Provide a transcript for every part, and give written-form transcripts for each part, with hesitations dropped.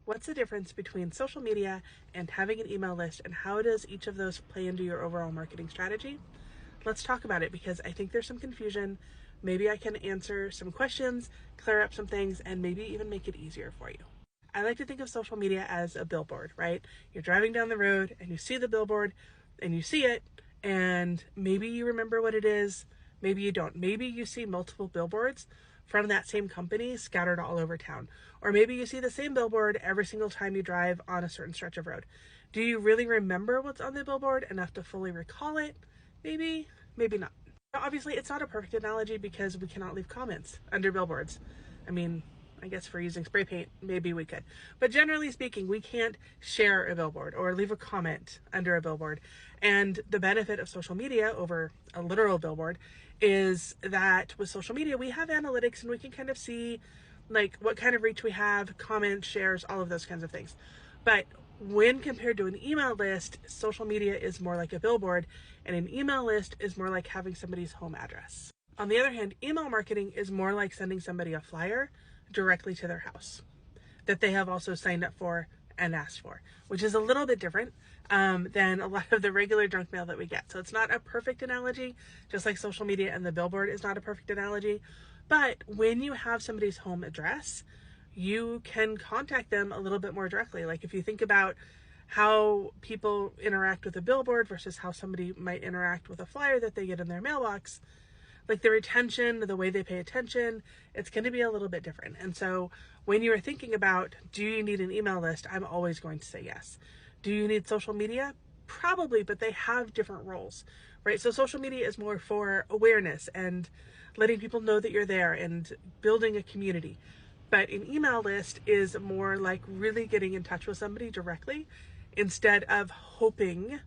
What's the difference between social media and having an email list, and how does each of those play into your overall marketing strategy? Let's talk about it because I think there's some confusion. Maybe I can answer some questions, clear up some things, and maybe even make it easier for you. I like to think of social media as a billboard, right? You're driving down the road and you see the billboard and you see it, and maybe you remember what it is, maybe you don't. Maybe you see multiple billboards from that same company scattered all over town. Or maybe you see the same billboard every single time you drive on a certain stretch of road. Do you really remember what's on the billboard enough to fully recall it? Maybe, maybe not. Obviously, it's not a perfect analogy because we cannot leave comments under billboards. I mean, I guess for using spray paint, maybe we could. But generally speaking, we can't share a billboard or leave a comment under a billboard. And the benefit of social media over a literal billboard is that with social media, we have analytics and we can kind of see like what kind of reach we have, comments, shares, all of those kinds of things. But when compared to an email list, social media is more like a billboard, and an email list is more like having somebody's home address. On the other hand, email marketing is more like sending somebody a flyer directly to their house that they have also signed up for and asked for, which is a little bit different than a lot of the regular junk mail that we get. So it's not a perfect analogy, just like social media and the billboard is not a perfect analogy. But when you have somebody's home address, you can contact them a little bit more directly. Like if you think about how people interact with a billboard versus how somebody might interact with a flyer that they get in their mailbox, like the retention, the way they pay attention, it's going to be a little bit different. And so when you are thinking about, do you need an email list? I'm always going to say yes. Do you need social media? Probably, but they have different roles, right? So social media is more for awareness and letting people know that you're there and building a community. But an email list is more like really getting in touch with somebody directly instead of hoping,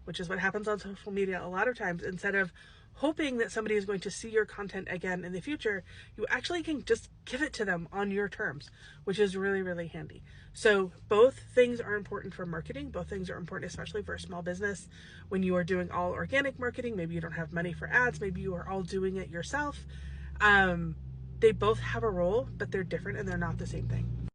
which is what happens on social media a lot of times, instead of hoping that somebody is going to see your content again in the future, you actually can just give it to them on your terms, which is really, really handy. So both things are important for marketing. Both things are important, especially for a small business. When you are doing all organic marketing, maybe you don't have money for ads, maybe you are all doing it yourself. They both have a role, but they're different and they're not the same thing.